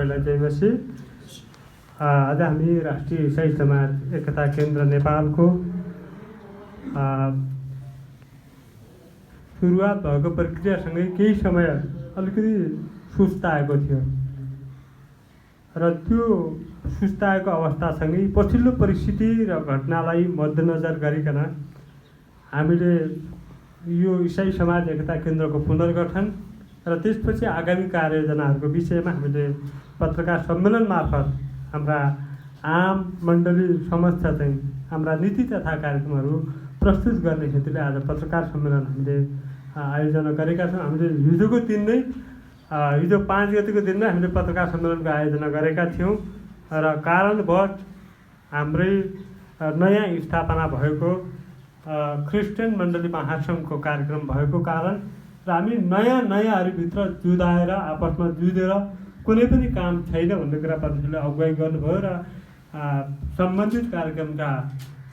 सबैलाई जयमसी। आज हामी राष्ट्रिय इसाई समाज एकता केन्द्र नेपालको सुरुवात भएको प्रक्रियासँगै केही समय अलिकति सुस्त आएको थियो र त्यो सुस्त आएको अवस्थासँगै पछिल्लो परिस्थिति र घटनालाई मध्यनजर गरिकन हामीले यो इसाई समाज एकता केन्द्रको पुनर्गठन र त्यसपछि आगामी कार्ययोजनाहरूको विषयमा हामीले पत्रकार सम्मेलन मार्फत हाम्रा आम मण्डली समक्ष चाहिँ हाम्रा नीति तथा कार्यक्रमहरू प्रस्तुत गर्ने हेतुले आज पत्रकार सम्मेलन हामीले आयोजना गरेका छौँ। हामीले हिजोको दिन नै हिजो 5 गतेको दिन नै हामीले पत्रकार सम्मेलनको आयोजना गरेका थियौँ र कारणवश हाम्रै नयाँ स्थापना भएको क्रिस्चियन मण्डली महासङ्घको कार्यक्रम भएको कारण र हामी नयाँहरूभित्र जुधाएर आपसमा जुधेर कुनै पनि काम छैन भन्ने कुरा परमेश्वरले अगुवाई गर्नुभयो र सम्बन्धित कार्यक्रमका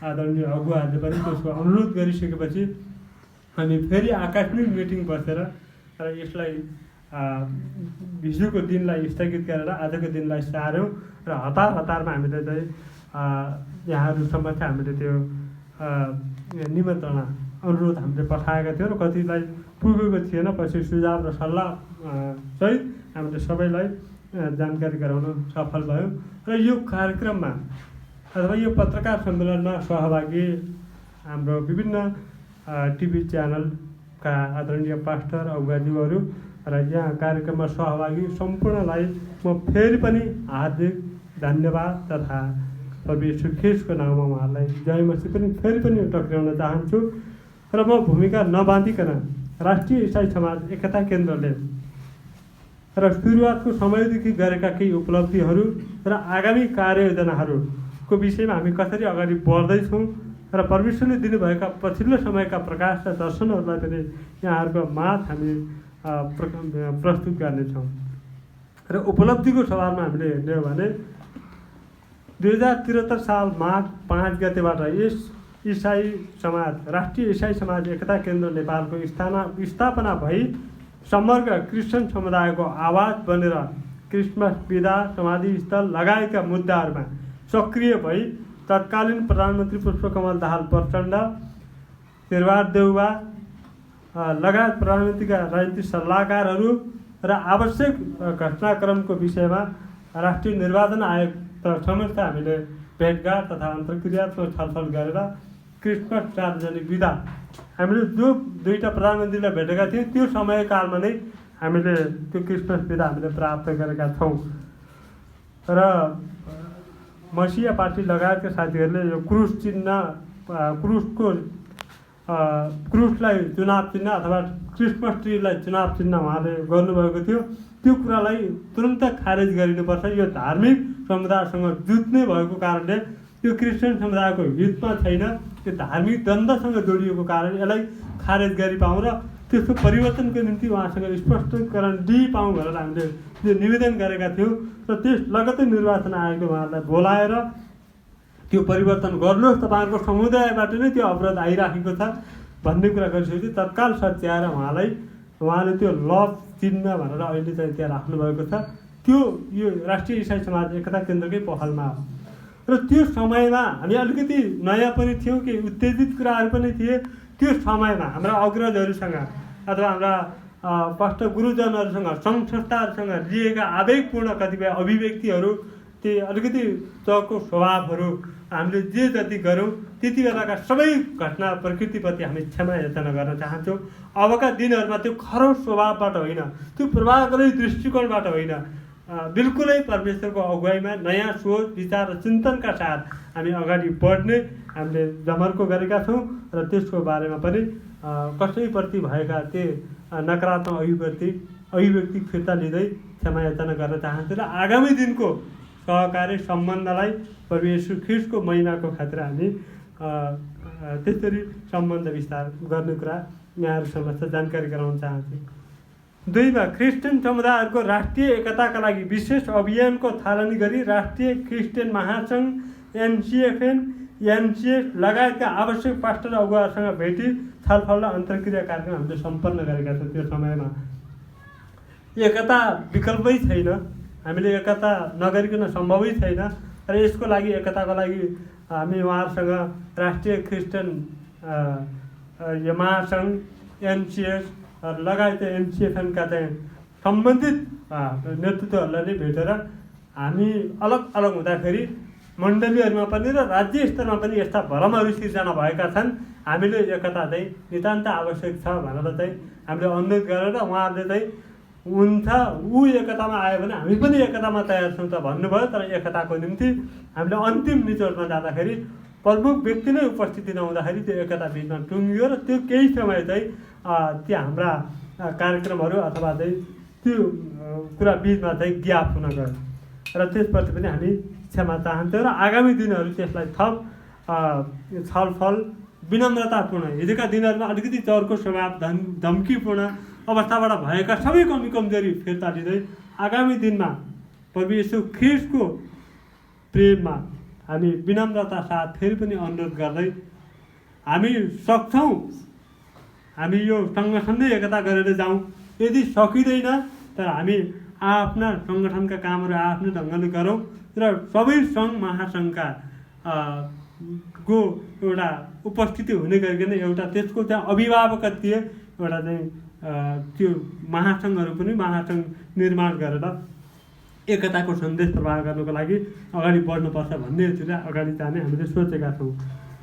आदरणीय अगुवाहरूले पनि त्यसको अनुरोध गरिसकेपछि हामी फेरि आकस्मिक मिटिङ बसेर र यसलाई हिजोको दिनलाई स्थगित गरेर आजको दिनलाई सार्यौँ र हतारमा हामीले चाहिँ यहाँहरू समक्ष हामीले त्यो निमन्त्रणा अनुरोध हामीले पठाएका थियौँ र कतिलाई पुगेको थिएन। पछि सुझाव र सल्लाह सहित हामीले सबैलाई जानकारी गराउन सफल भयौँ र यो कार्यक्रममा अथवा यो पत्रकार सम्मेलनमा सहभागी हाम्रो विभिन्न टिभी च्यानलका आदरणीय पास्टर अगुवाज्यूहरू र यहाँ कार्यक्रममा सहभागी सम्पूर्णलाई म फेरि पनि हार्दिक धन्यवाद तथा परमेश्वर ख्रीष्टको नाममा उहाँहरूलाई जयमसी पनि फेरि पनि टक्राउन चाहन्छु र म भूमिका नबाँधिकन राष्ट्रिय इसाई समाज एकता केन्द्रले र सुरुवातको समयदेखि गरेका केही उपलब्धिहरू र आगामी कार्ययोजनाहरूको विषयमा हामी कसरी अगाडि बढ्दैछौँ र परमेश्वरले दिनुभएका पछिल्लो समयका प्रकाश र दर्शनहरूलाई पनि यहाँहरूको माझ हामी प्रस्तुत गर्नेछौँ। र उपलब्धिको सवालमा हामीले हेर्ने हो भने 2073 साल माघ 5 गतेबाट यस इसाई समाज राष्ट्रिय इसाई समाज एकता केन्द्र नेपालको स्थापना भई समग्र क्रिस्चियन समुदायको आवाज बनेर क्रिसमस विदा समाधि स्थल लगायतका मुद्दाहरूमा सक्रिय भई तत्कालीन प्रधानमन्त्री पुष्पकमल दाहाल प्रचण्ड शेरबहादुर देउवा लगायत प्रधानमन्त्रीका राजनीतिक सल्लाहकारहरू र आवश्यक घटनाक्रमको विषयमा राष्ट्रिय निर्वाचन आयोग समक्ष हामीले भेटघाट तथा अन्तर्क्रियात्मक छलफल गरेर क्रिसमस सार्वजनिक विदा हामीले जो दुईटा प्रधानमन्त्रीलाई भेटेका थियौँ त्यो समयकालमा नै हामीले त्यो क्रिसमस विदा हामीले प्राप्त गरेका छौँ र मसिया पार्टी लगायतका साथीहरूले यो क्रुस चिन्ह क्रुसलाई चुनाव चिन्ह अथवा क्रिसमस ट्रीलाई चुनाव चिन्ह उहाँले गर्नुभएको थियो। त्यो कुरालाई तुरन्त खारेज गरिनुपर्छ। यो धार्मिक समुदायसँग जुझ्ने भएको कारणले त्यो क्रिस्चियन समुदायको हितमा छैन, त्यो धार्मिक द्वन्द्वसँग जोडिएको कारण यसलाई खारेज गरिपाउँ र त्यसको परिवर्तनको निम्ति उहाँसँग स्पष्टीकरण दिइपाउँ भनेर हामीले त्यो निवेदन गरेका थियौँ र त्यस लगत्तै निर्वाचन आयोगले उहाँहरूलाई बोलाएर त्यो परिवर्तन गर्नुहोस्, तपाईँहरूको समुदायबाट नै त्यो अवरोध आइराखेको छ भन्ने कुरा गरिसकेपछि तत्काल सच्याएर उहाँले त्यो लभ चिन्ह भनेर अहिले चाहिँ त्यहाँ राख्नुभएको छ। त्यो यो राष्ट्रिय इसाई समाज एकता केन्द्रकै पहलमा हो र त्यो समयमा हामी अलिकति नयाँ पनि थियौँ कि उत्तेजित कुराहरू पनि थिए। त्यो समयमा हाम्रा अग्रजहरूसँग अथवा हाम्रा पास्टर गुरुजनहरूसँग सङ्घ संस्थाहरूसँग लिएका आवेगपूर्ण कतिपय अभिव्यक्तिहरू ती अलिकति चको स्वभावहरू हामीले जे जति गऱ्यौँ त्यति बेलाका सबै घटना प्रकृतिप्रति हामी क्षमा याचना गर्न चाहन्छौँ। अबका दिनहरूमा त्यो खराब स्वभावबाट होइन, त्यो प्रभावकारी दृष्टिकोणबाट होइन, बिल्कुलै परमेश्वरको अगुवाईमा नयाँ सोच विचार र चिन्तनका साथ हामी अगाडि बढ्ने हामीले जमर्को गरेका छौँ र त्यसको बारेमा पनि कसैप्रति भएका त्यो नकारात्मक अभिव्यक्ति फिर्ता लिँदै क्षमा याचना गर्न चाहन्छु र आगामी दिनको सहकारी सम्बन्धलाई परमेश्वर ख्रीष्टको महिमाको खातिर हामी त्यसरी सम्बन्ध विस्तार गर्ने कुरा यहाँहरू समक्ष जानकारी गराउन चाहन्छु। 2 क्रिस्चियन समुदायहरूको राष्ट्रिय एकताका लागि विशेष अभियानको थालनी गरी राष्ट्रिय क्रिस्चियन महासङ्घ एनसिएफएन एनसिएस लगायतका आवश्यक पास्टर अगुवाहरूसँग भेटी छलफल र अन्तर्क्रिया कार्यक्रम हामीले सम्पन्न गरेका छौँ। त्यो समयमा एकता विकल्पै छैन, हामीले एकता नगरिकन सम्भवै छैन। र यसको लागि एकताको लागि हामी उहाँहरूसँग राष्ट्रिय क्रिस्चियन यो महासङ्घ एनसिएस लगायत एमसिएफएनका चाहिँ सम्बन्धित नेतृत्वहरूलाई नै भेटेर हामी अलग अलग हुँदाखेरि मण्डलीहरूमा पनि र राज्य स्तरमा पनि यस्ता भरमहरू सिर्जना भएका छन्। हामीले एकता चाहिँ नितान्त आवश्यक छ भनेर चाहिँ हामीले अनुरोध गरेर उहाँहरूले चाहिँ हुन्छ ऊ एकतामा आयो भने हामी पनि एकतामा तयार छौँ त भन्नुभयो। तर एकताको निम्ति हामीले अन्तिम निचोडमा जाँदाखेरि प्रमुख व्यक्ति नै उपस्थिति नहुँदाखेरि त्यो एकता बिचमा टुङ्गियो र त्यो केही समय चाहिँ ती हाम्रा कार्यक्रमहरू अथवा चाहिँ त्यो कुरा बिचमा चाहिँ ग्याप हुन गयो र त्यसपछि पनि हामी क्षमा चाहन्थ्यौँ र आगामी दिनहरू त्यसलाई थप छलफल विनम्रतापूर्ण हिजोका दिनहरूमा अलिकति चर्को स्वभाव धम्कीपूर्ण अवस्थाबाट भएका सबै कमी कमजोरी फिर्ता लिँदै आगामी दिनमा प्रभु येशू ख्रीष्टको प्रेममा हामी विनम्रता साथ फेरि पनि अनुरोध गर्दै हामी सक्छौँ हामी यो सङ्गठन नै एकता गरेर जाउँ। यदि सकिँदैन तर हामी आफ्ना सङ्गठनका कामहरू आफ्नो ढङ्गले गरौँ र सबै सङ्घ महासङ्घका को एउटा उपस्थिति हुने गरिकन एउटा त्यसको चाहिँ अभिभावकत्व एउटा चाहिँ त्यो महासङ्घहरू पनि महासङ्घ निर्माण गरेर एकताको सन्देश प्रवाह गर्नको लागि अगाडि बढ्नुपर्छ भन्नेतिर अगाडि जाने हामीले सोचेका छौँ।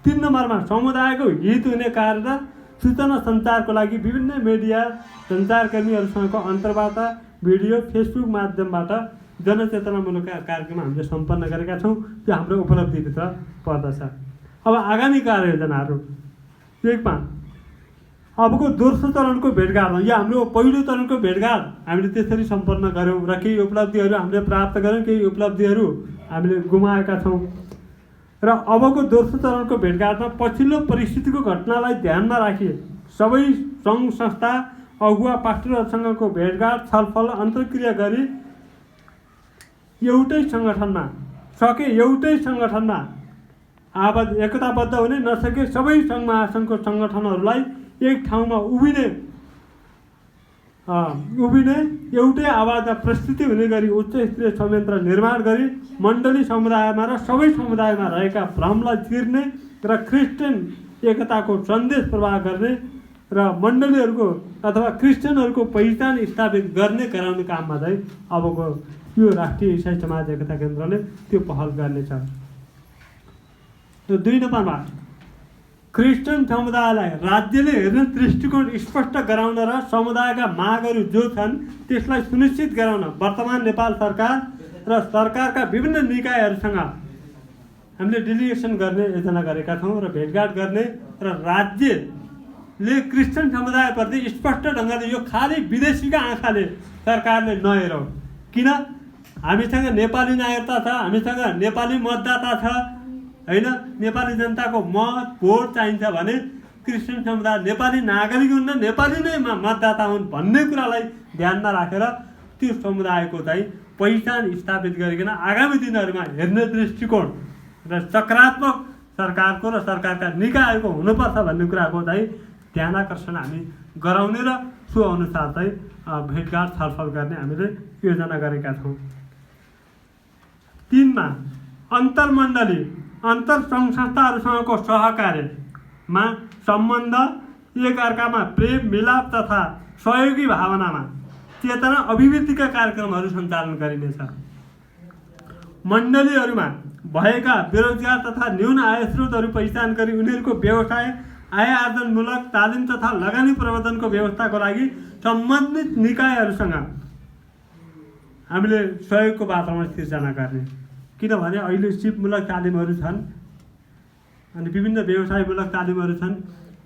3 नम्बरमा समुदायको हित हुने कार्य सूचना सञ्चारको लागि विभिन्न मिडिया सञ्चारकर्मीहरूसँगको अन्तर्वार्ता भिडियो फेसबुक माध्यमबाट जनचेतनामूलक कार्यक्रम हामीले सम्पन्न गरेका छौँ। त्यो हाम्रो उपलब्धिभित्र पर्दछ। अब आगामी कार्ययोजनाहरू 1मा अबको दोस्रो चरणको भेटघाटमा यो हाम्रो पहिलो चरणको भेटघाट हामीले त्यसरी सम्पन्न गऱ्यौँ र केही उपलब्धिहरू हामीले प्राप्त गऱ्यौँ, केही उपलब्धिहरू हामीले गुमाएका छौँ र अबको दोस्रो चरणको भेटघाटमा पछिल्लो परिस्थितिको घटनालाई ध्यानमा राखी सबै सङ्घ संस्था अगुवा पास्टरहरूसँगको भेटघाट छलफल अन्तर्क्रिया गरी एउटै सङ्गठनमा एकताबद्ध हुने नसके सबै सङ्घ महासङ्घको सङ्गठनहरूलाई एक ठाउँमा उभिने एउटै आवाजमा प्रस्तुति हुने गरी उच्च स्तरीय संयन्त्र निर्माण गरी मण्डली समुदायमा र सबै समुदायमा रहेका भ्रमलाई चिर्ने र क्रिस्चियन एकताको सन्देश प्रवाह गर्ने र मण्डलीहरूको अथवा क्रिस्चियनहरूको पहिचान स्थापित गराउने काममा चाहिँ अबको यो राष्ट्रिय इसाई समाज एकता केन्द्रले त्यो पहल गर्नेछ। 2 नम्बरमा क्रिस्चियन समुदायलाई राज्यले हेर्ने दृष्टिकोण स्पष्ट गराउन र समुदायका मागहरू जो छन् त्यसलाई सुनिश्चित गराउन वर्तमान नेपाल सरकार र सरकारका विभिन्न निकायहरूसँग हामीले डेलिगेसन गर्ने योजना गरेका छौँ र भेटघाट गर्ने र राज्यले क्रिस्चियन समुदायप्रति स्पष्ट ढङ्गले यो खालि विदेशीका आँखाले सरकारले नहेरौँ। किन हामीसँग नेपाली नागरिकता छ, हामीसँग नेपाली मतदाता छ होइन, नेपाली जनताको मत भोट चाहिन्छ भने क्रिस्चियन समुदाय नेपाली नागरिक हुन्, नेपाली नै मतदाता हुन् भन्ने कुरालाई ध्यानमा राखेर त्यो समुदायको चाहिँ पहिचान स्थापित गरिकन आगामी दिनहरूमा हेर्ने दृष्टिकोण र सकारात्मक सरकारको र सरकारका निकायको हुनुपर्छ भन्ने कुराको चाहिँ ध्यानाकर्षण हामी गराउने र सो अनुसार चाहिँ भेटघाट छलफल गर्ने हामीले योजना गरेका छौँ। 3मा अन्तर्मण्डली अन्तर सङ्घ संस्थाहरूसँगको सहकार्यमा सम्बन्ध एकअर्कामा प्रेम मिलाप तथा सहयोगी भावनामा चेतना अभिवृद्धिका कार्यक्रमहरू सञ्चालन गरिनेछ। मण्डलीहरूमा भएका बेरोजगार तथा न्यून आय स्रोतहरू पहिचान गरी उनीहरूको व्यवसाय आय आर्जनमूलक तालिम तथा लगानी प्रबन्धनको व्यवस्थाको लागि सम्बन्धित निकायहरूसँग हामीले सहयोगको वातावरण सिर्जना गर्ने। किनभने अहिले सिपमूलक तालिमहरू छन् अनि विभिन्न व्यवसायमूलक तालिमहरू छन्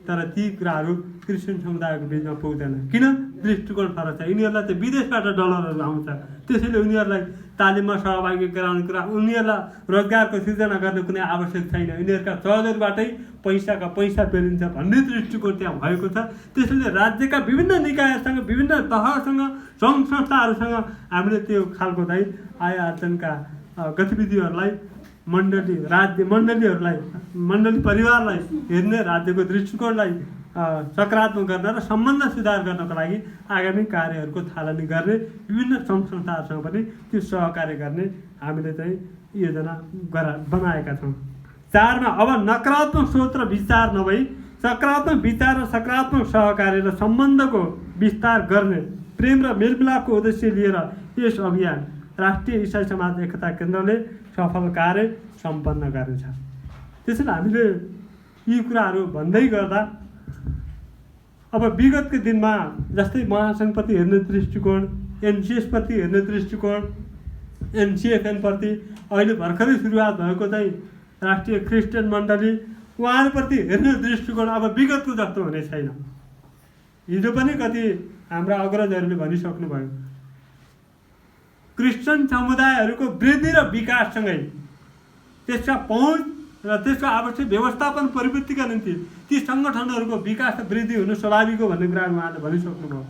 तर ती कुराहरू क्रिस्चियन समुदायको बिचमा पुग्दैन। किन? दृष्टिकोण फरक छ। यिनीहरूलाई चाहिँ विदेशबाट डलरहरू आउँछ, त्यसैले उनीहरूलाई तालिममा सहभागी गराउने कुरा, उनीहरूलाई रोजगारको सिर्जना गर्ने कुनै आवश्यक छैन, यिनीहरूका सहजहरूबाटै पैसा पेलिन्छ भन्ने दृष्टिकोण त्यहाँ भएको छ। त्यसैले राज्यका विभिन्न निकायसँग विभिन्न तहसँग सङ्घ संस्थाहरूसँग हामीले त्यो खालको चाहिँ आय आर्जनका गतिविधिहरूलाई मण्डली परिवारलाई हेर्ने राज्यको दृष्टिकोणलाई सकारात्मक गर्न र सम्बन्ध सुधार गर्नको लागि आगामी कार्यहरूको थालनी गर्ने विभिन्न सङ्घ संस्थाहरूसँग पनि त्यो सहकार्य गर्ने हामीले चाहिँ योजना बनाएका छौँ। 4 मा अब नकारात्मक सोच र विचार नभई सकारात्मक विचार र सकारात्मक सहकार्य र सम्बन्धको विस्तार गर्ने प्रेम र मेलमिलापको उद्देश्य लिएर यस अभियान राष्ट्रिय इसाई समाज एकता केन्द्रले सफल कार्य सम्पन्न गर्नेछ। त्यसैले हामीले यी कुराहरू भन्दै गर्दा अब विगतको दिनमा जस्तै महासङ्घप्रति हेर्ने दृष्टिकोण, एनसिएसप्रति हेर्ने दृष्टिकोण, एनसिएफएनप्रति अहिले भर्खरै सुरुवात भएको चाहिँ राष्ट्रिय क्रिस्चियन मण्डली उहाँहरूप्रति हेर्ने दृष्टिकोण अब विगतको जस्तो हुने छैन। हिजो पनि कति हाम्रा अग्रजहरूले भनिसक्नुभयो, क्रिस्चियन समुदायहरूको वृद्धि र विकाससँगै त्यसका पहुँच र त्यसको आवश्यक व्यवस्थापन प्रवृत्तिका निम्ति ती सङ्गठनहरूको विकास र वृद्धि हुनु स्वाभाविक हो भन्ने कुरा उहाँले भनिसक्नुभयो।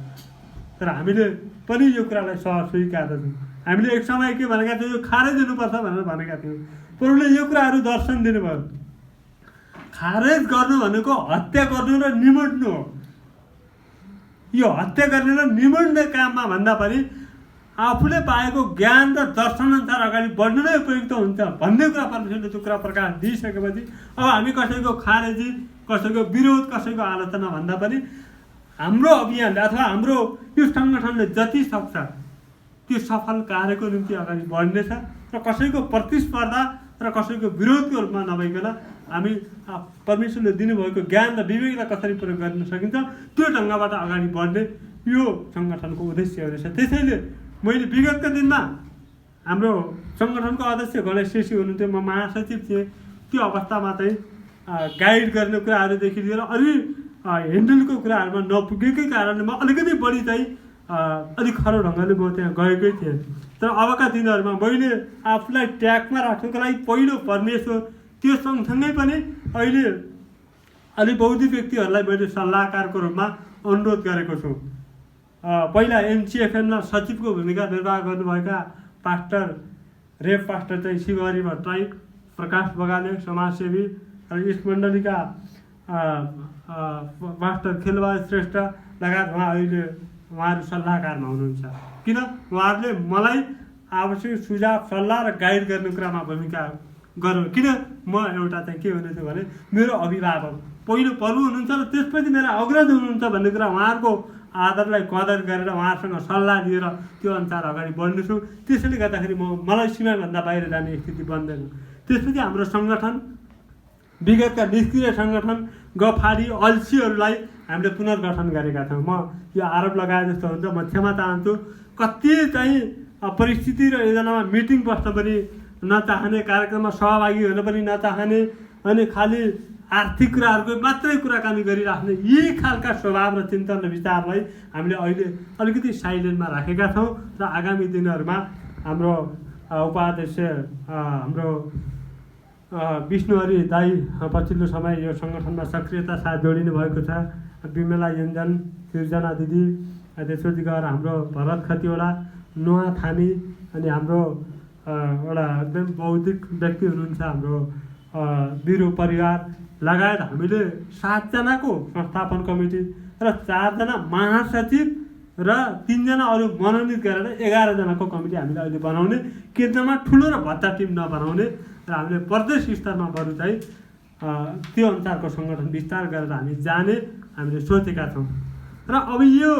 तर हामीले पनि यो कुरालाई स्वीकार्दछौँ। हामीले एक समय के भनेका थियौँ, यो खारेज दिनुपर्छ भनेर भनेका थियौँ। प्रभुले यो कुराहरू दर्शन दिनुभयो। खारेज गर्नु भनेको हत्या गर्नु र निमोड्नु हो। यो हत्या गर्ने र निमोड्ने काममा भन्दा पनि आफूले पाएको ज्ञान र दर्शनअनुसार अगाडि बढ्नु नै उपयुक्त हुन्छ भन्ने कुरा परमेश्वरले त्यो कुरा प्रकाश दिइसकेपछि अब हामी कसैको खारेजी, कसैको विरोध, कसैको आलोचना भन्दा पनि हाम्रो अभियानले अथवा हाम्रो यो सङ्गठनले जति सक्छ त्यो सफल कार्यको निम्ति अगाडि बढ्नेछ र कसैको प्रतिस्पर्धा र कसैको विरोधको रूपमा नभइकन हामी परमेश्वरले दिनुभएको ज्ञान र विवेकलाई कसरी प्रयोग गर्न सकिन्छ त्यो ढङ्गबाट अगाडि बढ्ने यो सङ्गठनको उद्देश्य हुनेछ। त्यसैले मैले विगतका दिनमा हाम्रो सङ्गठनको अध्यक्ष गणेश शेषी हुनुहुन्थ्यो, म महासचिव थिएँ। त्यो अवस्थामा चाहिँ गाइड गर्ने कुराहरूदेखि लिएर अलि ह्यान्डलको कुराहरूमा नपुगेकै कारणले म अलिकति बढी चाहिँ अलिक खरो ढङ्गले म त्यहाँ गएकै थिएँ। तर अबका दिनहरूमा मैले आफूलाई ट्र्याकमा राख्नुको लागि पहिलो परमेश्वर, त्यो सँगसँगै पनि अहिले अलि बौद्धिक व्यक्तिहरूलाई मैले सल्लाहकारको रूपमा अनुरोध गरेको छु। पहिला एनसिएफएनमा सचिवको भूमिका निर्वाह गर्नुभएका रेभ पास्टर चाहिँ शिवहरी भट्टराई, प्रकाश बगाले समाजसेवी र यस मण्डलीका पास्टर खेलबहादुर श्रेष्ठ लगायत उहाँहरू सल्लाहकारमा हुनुहुन्छ। किन उहाँहरूले मलाई आवश्यक सुझाव, सल्लाह र गाइड गर्ने कुरामा भूमिका गर्नु। किन म एउटा चाहिँ के हुनेछु भने मेरो अभिभावक पहिलो प्रभु हुनुहुन्छ र त्यसपछि मेरा अग्रज हुनुहुन्छ भन्ने कुरा उहाँहरूको आदरलाई कदर गरेर उहाँहरूसँग सल्लाह लिएर त्यो अनुसार अगाडि बढ्नेछु। त्यसैले गर्दाखेरि मलाई सीमाभन्दा बाहिर जाने स्थिति बन्दैन। त्यसपछि हाम्रो सङ्गठन, विगतका निष्क्रिय सङ्गठन, गफाडी, अल्छीहरूलाई हामीले पुनर्गठन गरेका छौँ। म यो आरोप लगाए जस्तो हुन्छ, म क्षमा चाहन्छु। कति चाहिँ परिस्थिति र योजनामा मिटिङ बस्न पनि नचाहने, कार्यक्रममा सहभागी हुन पनि नचाहने, अनि खालि आर्थिक कुराहरूको मात्रै कुराकानी गरिराख्ने यी खालका स्वभाव र चिन्तन र विचारलाई हामीले अहिले अलिकति साइलेन्टमा राखेका छौँ र आगामी दिनहरूमा हाम्रो उपाध्यक्ष हाम्रो विष्णुहरि दाई पछिल्लो समय यो सङ्गठनमा सक्रियता साथ जोडिनु भएको छ। विमला योन्जन, सिर्जना दिदी, त्यसपछि गएर हाम्रो भरत खतिवडा, नुहा थामी, अनि हाम्रो एउटा एकदम बौद्धिक व्यक्ति हुनुहुन्छ हाम्रो बिरु परिवार लगायत हामीले 7 जनाको संस्थापन कमिटी र 4 जना महासचिव र 3 जना अरू मनोनित गरेर 11 जनाको कमिटी हामीले अहिले बनाउने, केन्द्रमा ठुलो र भत्ता टिम नबनाउने र हामीले प्रदेश स्तरमा बरु चाहिँ त्यो अनुसारको सङ्गठन विस्तार गरेर हामी जाने हामीले सोचेका छौँ। र अब यो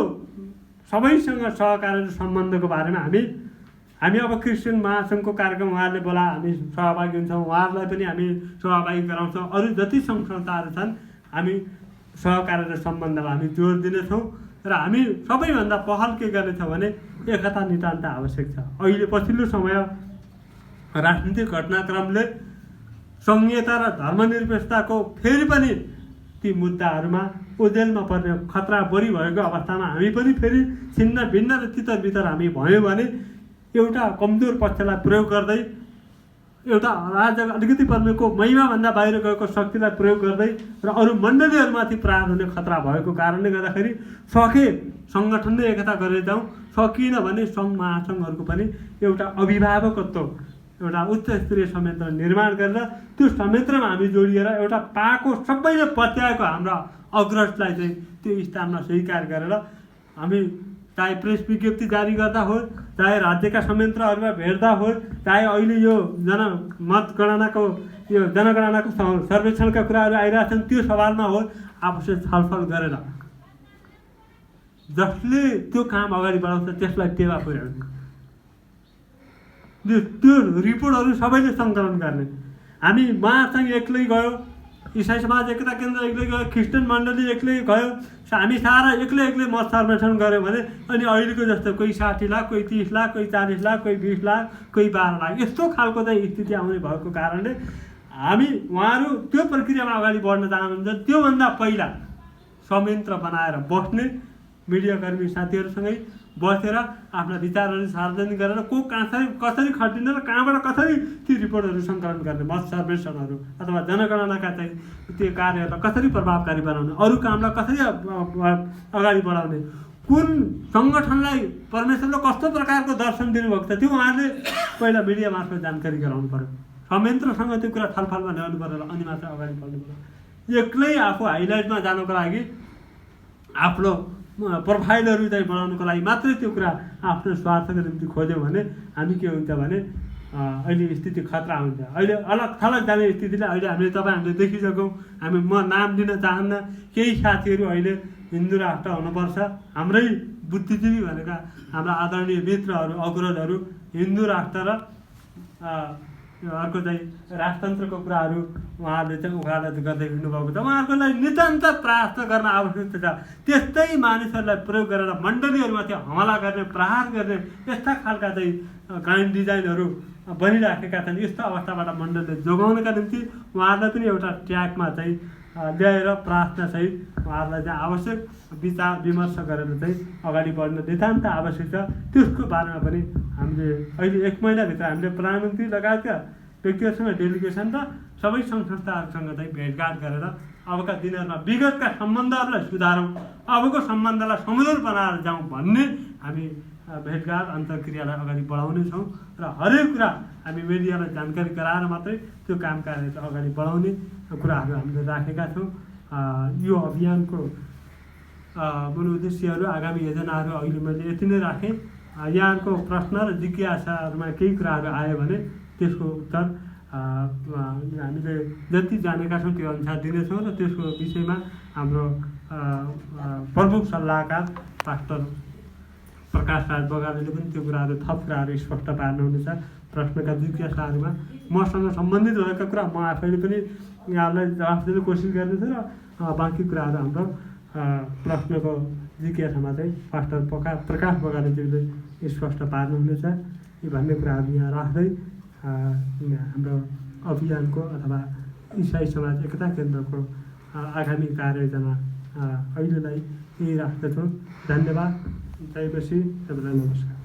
सबैसँग सहकार्य र सम्बन्धको बारेमा हामी अब क्रिस्चियन महासङ्घको कार्यक्रम उहाँहरूले बोला हामी सहभागी हुन्छौँ, उहाँहरूलाई पनि हामी सहभागी गराउँछौँ। अरू जति सङ्घ संस्थाहरू छन् हामी सहकार्य र सम्बन्धलाई हामी जोड दिनेछौँ र हामी सबैभन्दा पहल के गर्नेछौँ भने एकता नितान्त आवश्यक छ। अहिले पछिल्लो समय राजनीतिक घटनाक्रमले सङ्घीयता र धर्मनिरपेक्षताको फेरि पनि ती मुद्दाहरूमा ओझेलमा पर्ने खतरा बढी भएको अवस्थामा हामी पनि फेरि छिन्न भिन्न र तितर बितर हामी भयौँ भने एउटा कमजोर पक्षलाई प्रयोग गर्दै, एउटा राजा अलिकति पर्नेको महिमाभन्दा बाहिर गएको शक्तिलाई प्रयोग गर्दै र अरू मण्डलीहरूमाथि प्रहार हुने खतरा भएको कारणले गर्दाखेरि सके सङ्गठन नै एकता गरेर जाउँ, सकिएन भने सङ्घ महासङ्घहरूको पनि एउटा अभिभावकत्व, एउटा उच्च स्तरीय संयन्त्र निर्माण गरेर त्यो संयन्त्रमा हामी जोडिएर एउटा पाएको सबैले पत्याएको हाम्रा अग्रजलाई चाहिँ त्यो स्थानमा स्वीकार गरेर हामी चाहे प्रेस विज्ञप्ति जारी गर्दा होस्, चाहे राज्यका संयन्त्रहरूमा भेट्दा होस्, चाहे अहिले यो जनगणनाको सर्वेक्षणका कुराहरू आइरहेछन् त्यो सवालमा होस्, आपसै छलफल गरेर जसले त्यो काम अगाडि बढाउँछ त्यसलाई टेवा पुर्याउने, त्यो रिपोर्टहरू सबैले सङ्कलन गर्ने। हामी महासङ्घ एक्लै गयो, इसाई समाज एकता केन्द्र एक्लै गयो, क्रिस्चियन मण्डली एक्लै गयो, हामी सारा एक्लै मत सर्वेक्षण गऱ्यौँ भने अनि अहिलेको जस्तो कोही 60 लाख, कोही 30 लाख, कोही 40 लाख, कोही 20 लाख, कोही 12 लाख यस्तो खालको चाहिँ स्थिति आउने भएको कारणले हामी उहाँहरू त्यो प्रक्रियामा अगाडि बढ्न चाहनुहुन्छ। त्योभन्दा पहिला संयन्त्र बनाएर बस्ने, मिडियाकर्मी साथीहरूसँगै बसेर आफ्ना विचारहरू सार्वजनिक गरेर को कसरी खटिने र कहाँबाट कसरी ती रिपोर्टहरू सङ्कलन गर्ने, मत सर्वेक्षणहरू अथवा जनगणनाका चाहिँ त्यो कार्यहरूलाई कसरी प्रभावकारी बनाउने, अरू कामलाई कसरी अगाडि बढाउने, कुन सङ्गठनलाई परमेश्वरले कस्तो प्रकारको दर्शन दिनुभएको छ त्यो उहाँहरूले पहिला मिडिया मार्फत जानकारी गराउनु पऱ्यो, संयन्त्रसँग त्यो कुरा छलफलमा ल्याउनु पऱ्यो, अनि मात्र अगाडि बढ्नु पऱ्यो। एक्लै आफू हाइलाइटमा जानुको लागि, आफ्नो प्रोफाइलहरू चाहिँ बढाउनुको लागि मात्रै त्यो कुरा आफ्नो स्वार्थको निम्ति खोज्यो भने हामी के हुन्छ भने अहिले स्थिति खतरा हुन्छ। अहिले अलग थलग जाने स्थितिले अहिले हामीले देखिसक्यौँ। म नाम दिन चाहन्न, केही साथीहरू अहिले हिन्दू राष्ट्र हुनुपर्छ, हाम्रै बुद्धिजीवी भनेका हाम्रा आदरणीय मित्रहरू अग्रजहरू हिन्दू राष्ट्र र अर्को चाहिँ राजतन्त्रको कुराहरू उहाँहरूले चाहिँ उखालत गर्दै हिँड्नुभएको छ। उहाँहरूको लागि नितान्त प्रयास गर्न आवश्यक छ। त्यस्तै मानिसहरूलाई प्रयोग गरेर मण्डलीहरूमाथि हमला गर्ने, प्रहार गर्ने यस्ता खालका चाहिँ ग्रान्ड डिजाइनहरू बनिराखेका छन्। यस्तो अवस्थाबाट मण्डलीले जोगाउनका निम्ति उहाँहरूलाई पनि एउटा ट्र्याकमा चाहिँ ल्याएर प्रार्थनासहित उहाँहरूलाई चाहिँ आवश्यक विचार विमर्श गरेर चाहिँ अगाडि बढ्न नितान्त आवश्यक छ। त्यसको बारेमा पनि हामीले अहिले 1 महिनाभित्र हामीले प्रधानमन्त्री लगायतका व्यक्तिहरूसँग डेलिगेसन र सबै सङ्घ संस्थाहरूसँग चाहिँ भेटघाट गरेर अबका दिनहरूमा विगतका सम्बन्धहरूलाई सुधारौँ, अबको सम्बन्धलाई सुमधुर बनाएर जाउँ भन्ने हामी भेटघाट अन्तर्क्रियालाई अगाडि बढाउनेछौँ र हरेक कुरा हामी मिडियालाई जानकारी गराएर मात्रै त्यो काम कार्यलाई अगाडि बढाउने कुराहरू हामीले राखेका छौँ। यो अभियानको मूल उद्देश्यहरू, आगामी योजनाहरू अहिले मैले यति नै राखेँ। यहाँको प्रश्न र जिज्ञासाहरूमा केही कुराहरू आयो भने त्यसको उत्तर हामीले जति जानेका छौँ त्यो अनुसार दिनेछौँ र त्यसको विषयमा हाम्रो प्रमुख सल्लाहकार पास्टर प्रकाश राज बगालेले पनि त्यो कुराहरू थप कुराहरू स्पष्ट पार्नुहुनेछ। प्रश्नका जिज्ञासाहरूमा मसँग सम्बन्धित भएका कुरा म आफैले पनि यहाँलाई जवाफ दिने कोसिस गर्नेछु र बाँकी कुराहरू हाम्रो प्रश्नको जिज्ञासामा चाहिँ पास्टर प्रकाश बगालेज्यूले स्पष्ट पार्नुहुनेछ। यी भन्ने कुराहरू यहाँ राख्दै हाम्रो अभियानको अथवा इसाई समाज एकता केन्द्रको आगामी कार्ययोजना अहिलेलाई यही राख्दछौँ। धन्यवाद। जय मसीह। सबैलाई नमस्कार।